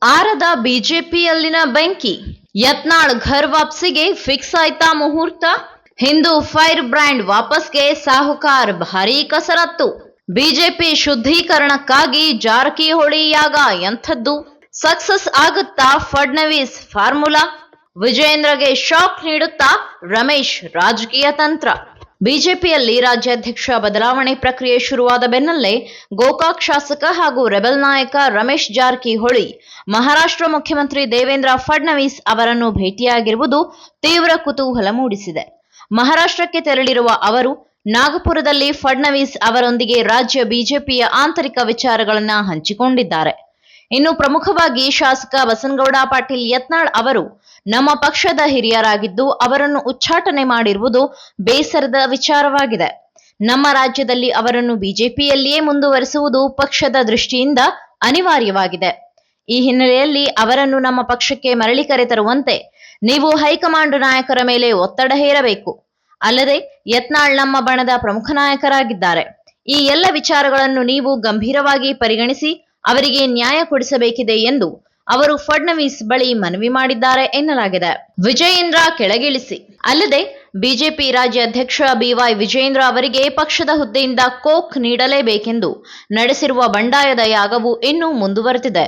ಆರದ ಬಿಜೆಪಿಯಲ್ಲಿನ ಬೆಂಕಿ. ಯತ್ನಾಳ್ ಘರ್ ವಾಪಸಿಗೆ ಫಿಕ್ಸ್ ಆಯ್ತಾ ಮುಹೂರ್ತ? ಹಿಂದೂ ಫೈರ್ ಬ್ರ್ಯಾಂಡ್ ವಾಪಸ್ಗೆ ಸಾಹುಕಾರ್ ಭಾರೀ ಕಸರತ್ತು. ಬಿಜೆಪಿ ಶುದ್ಧೀಕರಣಕ್ಕಾಗಿ ಜಾರಕಿಹೊಳಿ ಯಾಗ ಎಂಥದ್ದು? ಸಕ್ಸಸ್ ಆಗುತ್ತಾ ಫಡ್ನವೀಸ್ ಫಾರ್ಮುಲಾ? ವಿಜಯೇಂದ್ರಗೆ ಶಾಕ್ ನೀಡುತ್ತಾ ರಮೇಶ್ ರಾಜಕೀಯ ತಂತ್ರ? ಬಿಜೆಪಿಯಲ್ಲಿ ರಾಜ್ಯಾಧ್ಯಕ್ಷ ಬದಲಾವಣೆ ಪ್ರಕ್ರಿಯೆ ಶುರುವಾದ ಬೆನ್ನಲ್ಲೇ ಗೋಕಾಕ್ ಶಾಸಕ ಹಾಗೂ ರೆಬೆಲ್ ನಾಯಕ ರಮೇಶ್ ಜಾರಕಿಹೊಳಿ ಮಹಾರಾಷ್ಟ್ರ ಮುಖ್ಯಮಂತ್ರಿ ದೇವೇಂದ್ರ ಫಡ್ನವೀಸ್ ಅವರನ್ನು ಭೇಟಿಯಾಗಿರುವುದು ತೀವ್ರ ಕುತೂಹಲ ಮೂಡಿಸಿದೆ. ಮಹಾರಾಷ್ಟ್ರಕ್ಕೆ ತೆರಳಿರುವ ಅವರು ನಾಗಪುರದಲ್ಲಿ ಫಡ್ನವೀಸ್ ಅವರೊಂದಿಗೆ ರಾಜ್ಯ ಬಿಜೆಪಿಯ ಆಂತರಿಕ ವಿಚಾರಗಳನ್ನು ಹಂಚಿಕೊಂಡಿದ್ದಾರೆ. ಇನ್ನು ಪ್ರಮುಖವಾಗಿ ಶಾಸಕ ಬಸನಗೌಡ ಪಾಟೀಲ್ ಯತ್ನಾಳ್ ಅವರು ನಮ್ಮ ಪಕ್ಷದ ಹಿರಿಯರಾಗಿದ್ದು ಅವರನ್ನು ಉಚ್ಚಾಟನೆ ಮಾಡಿರುವುದು ಬೇಸರದ ವಿಚಾರವಾಗಿದೆ. ನಮ್ಮ ರಾಜ್ಯದಲ್ಲಿ ಅವರನ್ನು ಬಿಜೆಪಿಯಲ್ಲಿಯೇ ಮುಂದುವರಿಸುವುದು ಪಕ್ಷದ ದೃಷ್ಟಿಯಿಂದ ಅನಿವಾರ್ಯವಾಗಿದೆ. ಈ ಹಿನ್ನೆಲೆಯಲ್ಲಿ ಅವರನ್ನು ನಮ್ಮ ಪಕ್ಷಕ್ಕೆ ಮರಳಿ ಕರೆತರುವಂತೆ ನೀವು ಹೈಕಮಾಂಡ್ ನಾಯಕರ ಮೇಲೆ ಒತ್ತಡ ಹೇರಬೇಕು. ಅಲ್ಲದೆ ಯತ್ನಾಳ್ ನಮ್ಮ ಬಣದ ಪ್ರಮುಖ ನಾಯಕರಾಗಿದ್ದಾರೆ. ಈ ಎಲ್ಲ ವಿಚಾರಗಳನ್ನು ನೀವು ಗಂಭೀರವಾಗಿ ಪರಿಗಣಿಸಿ ಅವರಿಗೆ ನ್ಯಾಯ ಕೊಡಿಸಬೇಕಿದೆ ಎಂದು ಅವರು ಫಡ್ನವೀಸ್ ಬಳಿ ಮನವಿ ಮಾಡಿದ್ದಾರೆ ಎನ್ನಲಾಗಿದೆ. ವಿಜಯೇಂದ್ರ ಕೆಳಗಿಳಿಸಿ. ಅಲ್ಲದೆ ಬಿಜೆಪಿ ರಾಜ್ಯಾಧ್ಯಕ್ಷ ಬಿವೈ ವಿಜಯೇಂದ್ರ ಅವರಿಗೆ ಪಕ್ಷದ ಹುದ್ದೆಯಿಂದ ಕೋಕ್ ನೀಡಲೇಬೇಕೆಂದು ನಡೆಸಿರುವ ಬಂಡಾಯದ ಯಾಗವು ಇನ್ನೂ ಮುಂದುವರೆದಿದೆ.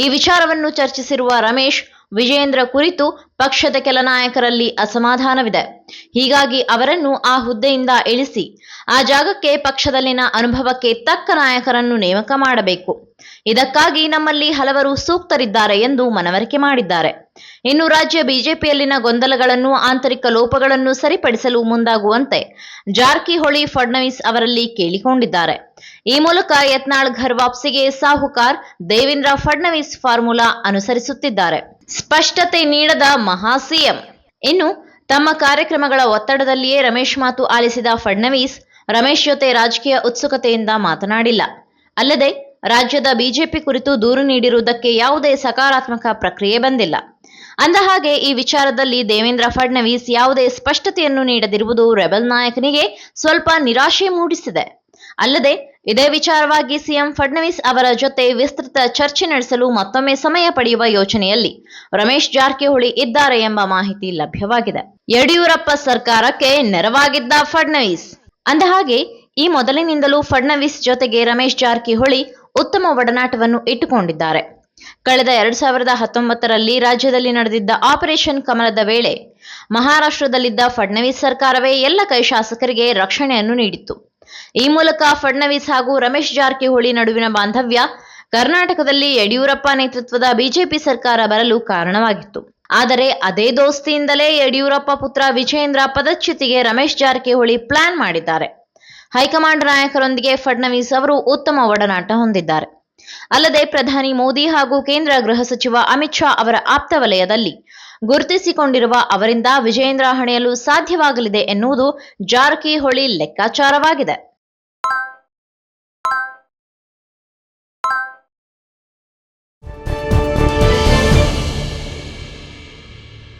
ಈ ವಿಚಾರವನ್ನು ಚರ್ಚಿಸಿರುವ ರಮೇಶ್, ವಿಜಯೇಂದ್ರ ಕುರಿತು ಪಕ್ಷದ ಕೆಲ ನಾಯಕರಲ್ಲಿ ಅಸಮಾಧಾನವಿದೆ. ಹೀಗಾಗಿ ಅವರನ್ನು ಆ ಹುದ್ದೆಯಿಂದ ಇಳಿಸಿ ಆ ಜಾಗಕ್ಕೆ ಪಕ್ಷದಲ್ಲಿನ ಅನುಭವಕ್ಕೆ ತಕ್ಕ ನಾಯಕರನ್ನು ನೇಮಕ ಮಾಡಬೇಕು. ಇದಕ್ಕಾಗಿ ನಮ್ಮಲ್ಲಿ ಹಲವರು ಸೂಕ್ತರಿದ್ದಾರೆ ಎಂದು ಮನವರಿಕೆ ಮಾಡಿದ್ದಾರೆ. ಇನ್ನು ರಾಜ್ಯ ಬಿಜೆಪಿಯಲ್ಲಿನ ಗೊಂದಲಗಳನ್ನು, ಆಂತರಿಕ ಲೋಪಗಳನ್ನು ಸರಿಪಡಿಸಲು ಮುಂದಾಗುವಂತೆ ಜಾರಕಿಹೊಳಿ ಫಡ್ನವೀಸ್ ಅವರಲ್ಲಿ ಕೇಳಿಕೊಂಡಿದ್ದಾರೆ. ಈ ಮೂಲಕ ಯತ್ನಾಳ್ ಘರ್ ವಾಪಸಿಗೆ ಸಾಹುಕಾರ್ ದೇವೇಂದ್ರ ಫಡ್ನವೀಸ್ ಫಾರ್ಮುಲಾ ಅನುಸರಿಸುತ್ತಿದ್ದಾರೆ. ಸ್ಪಷ್ಟತೆ ನೀಡದ ಮಹಾ ಸಿಎಂ. ಇನ್ನು ತಮ್ಮ ಕಾರ್ಯಕ್ರಮಗಳ ಒತ್ತಡದಲ್ಲಿಯೇ ರಮೇಶ್ ಮಾತು ಆಲಿಸಿದ ಫಡ್ನವೀಸ್ ರಮೇಶ್ ಜೊತೆ ರಾಜಕೀಯ ಉತ್ಸುಕತೆಯಿಂದ ಮಾತನಾಡಿಲ್ಲ. ಅಲ್ಲದೆ ರಾಜ್ಯದ ಬಿಜೆಪಿ ಕುರಿತು ದೂರು ನೀಡಿರುವುದಕ್ಕೆ ಯಾವುದೇ ಸಕಾರಾತ್ಮಕ ಪ್ರಕ್ರಿಯೆ ಬಂದಿಲ್ಲ. ಅಂದಹಾಗೆ ಈ ವಿಚಾರದಲ್ಲಿ ದೇವೇಂದ್ರ ಫಡ್ನವೀಸ್ ಯಾವುದೇ ಸ್ಪಷ್ಟತೆಯನ್ನು ನೀಡದಿರುವುದು ರೆಬೆಲ್ ನಾಯಕನಿಗೆ ಸ್ವಲ್ಪ ನಿರಾಶೆ ಮೂಡಿಸಿದೆ. ಅಲ್ಲದೆ ಇದೇ ವಿಚಾರವಾಗಿ ಸಿಎಂ ಫಡ್ನವೀಸ್ ಅವರ ಜೊತೆ ವಿಸ್ತೃತ ಚರ್ಚೆ ನಡೆಸಲು ಮತ್ತೊಮ್ಮೆ ಸಮಯ ಪಡೆಯುವ ಯೋಚನೆಯಲ್ಲಿ ರಮೇಶ್ ಜಾರಕಿಹೊಳಿ ಇದ್ದಾರೆ ಎಂಬ ಮಾಹಿತಿ ಲಭ್ಯವಾಗಿದೆ. ಯಡಿಯೂರಪ್ಪ ಸರ್ಕಾರಕ್ಕೆ ನೆರವಾಗಿದ್ದ ಫಡ್ನವೀಸ್. ಅಂದಹಾಗೆ ಈ ಮೊದಲಿನಿಂದಲೂ ಫಡ್ನವೀಸ್ ಜೊತೆಗೆ ರಮೇಶ್ ಜಾರಕಿಹೊಳಿ ಉತ್ತಮ ಒಡನಾಟವನ್ನು ಇಟ್ಟುಕೊಂಡಿದ್ದಾರೆ. ಕಳೆದ 2019ರಲ್ಲಿ ರಾಜ್ಯದಲ್ಲಿ ನಡೆದಿದ್ದ ಆಪರೇಷನ್ ಕಮಲದ ವೇಳೆ ಮಹಾರಾಷ್ಟ್ರದಲ್ಲಿದ್ದ ಫಡ್ನವೀಸ್ ಸರ್ಕಾರವೇ ಎಲ್ಲ ಕೈ ಶಾಸಕರಿಗೆ ರಕ್ಷಣೆಯನ್ನು ನೀಡಿತ್ತು. ಈ ಮೂಲಕ ಫಡ್ನವೀಸ್ ಹಾಗೂ ರಮೇಶ್ ಜಾರಕಿಹೊಳಿ ನಡುವಿನ ಬಾಂಧವ್ಯ ಕರ್ನಾಟಕದಲ್ಲಿ ಯಡಿಯೂರಪ್ಪ ನೇತೃತ್ವದ ಬಿಜೆಪಿ ಸರ್ಕಾರ ಬರಲು ಕಾರಣವಾಗಿತ್ತು. ಆದರೆ ಅದೇ ದೋಸ್ತಿಯಿಂದಲೇ ಯಡಿಯೂರಪ್ಪ ಪುತ್ರ ವಿಜಯೇಂದ್ರ ಪದಚ್ಯುತಿಗೆ ರಮೇಶ್ ಜಾರಕಿಹೊಳಿ ಪ್ಲಾನ್ ಮಾಡಿದ್ದಾರೆ. ಹೈಕಮಾಂಡ್ ನಾಯಕರೊಂದಿಗೆ ಫಡ್ನವೀಸ್ ಅವರು ಉತ್ತಮ ಒಡನಾಟ ಹೊಂದಿದ್ದಾರೆ. ಅಲ್ಲದೆ ಪ್ರಧಾನಿ ಮೋದಿ ಹಾಗೂ ಕೇಂದ್ರ ಗೃಹ ಸಚಿವ ಅಮಿತ್ ಶಾ ಅವರ ಆಪ್ತ ವಲಯದಲ್ಲಿ ಗುರುತಿಸಿಕೊಂಡಿರುವ ಅವರಿಂದ ವಿಜಯೇಂದ್ರ ಹಣೆಯಲು ಸಾಧ್ಯವಾಗಲಿದೆ ಎನ್ನುವುದು ಜಾರಕಿಹೊಳಿ ಲೆಕ್ಕಾಚಾರವಾಗಿದೆ.